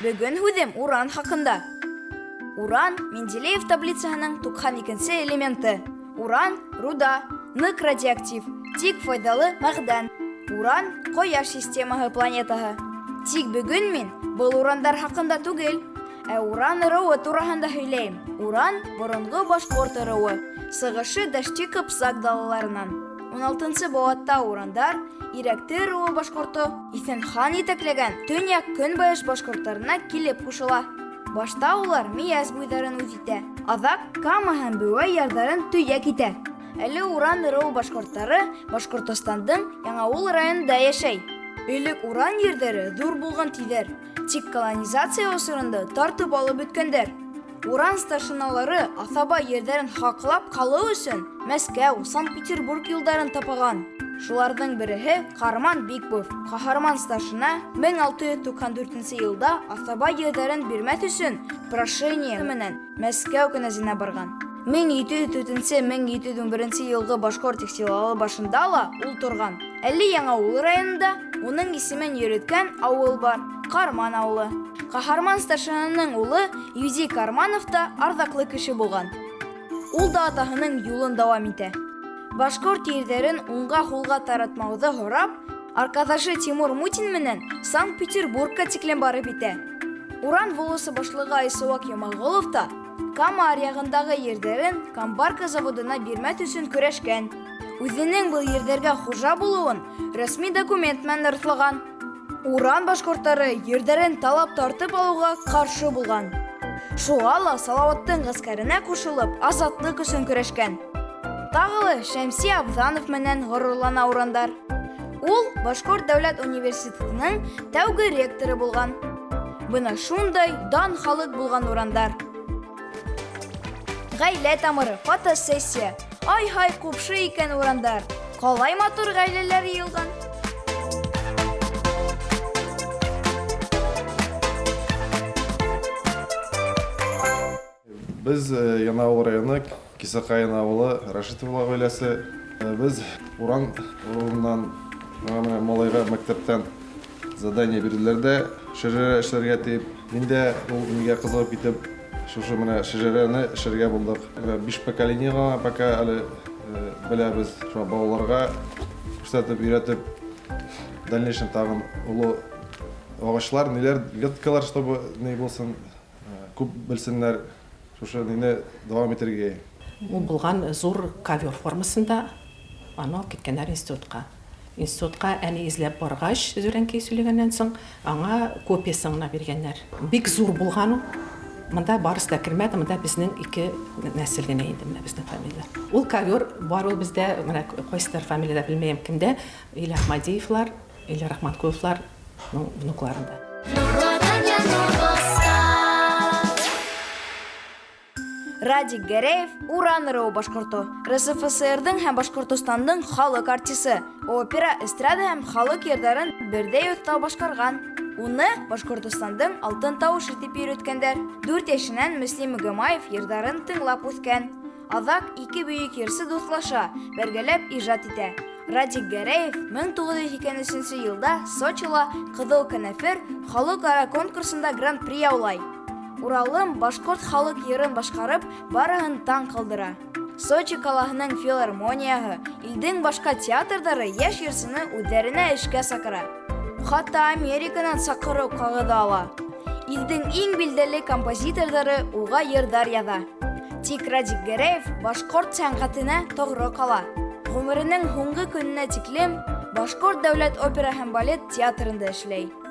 Бөгөн һүҙем уран хаҡында. Уран Менделеев таблицаһының 92-нсе элементы. Уран — руда, ныҡ радиоактив, тик файҙалы мәғдән. Уран — ҡояш системаһы планетаһы. Тик бөгөн мин был урандар хаҡында түгел, уран ырыуы тураһында һөйләйем. Уран — боронғо башҡорт ырыуы, сығышы Дашти-Ҡыпсаҡ далаларынан. 16-нсы быуатта урандар Ирәкте ырыуы башҡорто Иҫәнхан етәкләгән төньяҡ көнбайыш башҡорттарына килеп ҡушыла. Башта улар Мейәс буйҙарын үҙ итә, аҙаҡ Кама һәм Бөгәй ярҙарын төйәк итә. Әле уран ырыуы башҡорттары Башҡортостандың Яңауыл районында йәшәй. Элек уран ерҙәре ҙур булған тиҙәр, тик колонизация осоронда тартып алып бөткәндәр. Уран старшиналары аҫаба ерҙәрен һаҡлап ҡалыу өсөн Мәскәү, Санкт-Петербург юлдарын тапаған. Шуларҙың береһе Ҡарман Бикбов. Ҡаһарман старшина 1694 йылда аҫаба ерҙәрен бирмәҫ өсөн прошение менән Мәскәү кенәзенә барған. 1704-1711 йылғы башҡорт ихтилалы башында ла ул торған. Әле Яңауыл районында уның исемен йөрөткән ауыл бар, Ҡарман ауылы. Ҡаһарман старшинаның улы Юзей Карманов та арҙаҡлы кеше булған. Ул да атаһының юлын дауам итә. Башҡорт ерҙәрен уңға-һулға таратмауҙы һорап, арҡаҙашы Тимур Мутин менән Санкт-Петербургка тиклем барып итә. Уран волосы башлығы Айсыуаҡ Йомағолов та Кама аръяғындағы ерҙәрен Камбарка заводына бирмәҫ өсөн көрәшкән. Үҙенең был ерҙәргә хужа булыуын рәсми документ менән раҫлаған. Уран башҡорттары ерҙәрен талап тартып алыуға ҡаршы булған. Шуға ла Салауаттың ғәскәренә ҡушылып, азатлыҡ өсөн көрәшкән. Тағылы Шәмси Абҙанов менән ғорурлана урандар. Ул Башҡорт дәүләт университетының тәүге ректоры булған. Бына шундай дан халыҡ булған урандар. Ғаилә тамыры, фотосессия. Ай-һай ҡупшы икән урандар. Ҡалай матур ғаиләләр йыйылған. Біз Яңауыл районы Кисақайын ауылы Рашитова ғаиләсе. Біз уран урынынан малайға мәктәптән задание бирделәр, шәжәрә эшләргә тиеп. Мин дә ул мигә кызыгып китеп, шушы менә шәжәрәне эшләргә булдык. 5 поколениегә пока әле беләбез. Шуңа балаларга күрсәтеп, өйрәтеп, дальнейшем тагын улы агачлар, ниләр, веткалар, чтобы не булсын, күп белсеннәр. Шушы нине дәвам итәргә. Ул булган зур ковер формасында, аны киткәннәр институтка. Институтка әни изләп баргач, Зөрәнкәй сөйләгәннән соң, аңа копиясын гына биргәннәр. Бик зур булган ул. Монда барысы да кермәде, монда безнең 2 нәсел генә инде, менә безнең фамилия. Ул ковер бар ул бездә, менә кайсылар фамилияда белмәйм кемдә, Илә Ахмадиевлар, Илә Рахманкуловлар внукларында. Радик Гәрәев уран ырыуы башҡорто. РСФСР-ның һәм Башҡортостандың халыҡ артисы. Опера, эстрада һәм халыҡ йырҙарын берҙәй оҫта башҡарған. Уны Башҡортостандың алтын тауышы тип йөрөткәндәр. 4 йәшенән Мөслим Игамаев йырҙарын тыңлап үҫкән. Аҙаҡ 2 бөйөк йырсы дуҫлаша, бергәләп ижад итә. Радик Гәрәев 1993 йылда Сочила Ҡыҙыл кәнәфер халыҡ-ара конкурсында гран-при яулай. Уралым башҡорт халыҡ йырын башҡарып, барыһын таң ҡалдыра. Сочи ҡалаһының филармонияһы, илдең башҡа театрҙары йәш йырсыны үҙҙәренә эшкә саҡыра. Хатта Американан саҡырыу ҡағыҙы ала. Илдең иң билдәле композиторҙары уға йырҙар яҙа. Тик Радик Гәрәев башҡорт сәнғәтенә тоғро ҡала. Ғүмеренең һуңғы көнөнә тиклем Башҡорт дәүләт опера һәм балет театрында эшләй.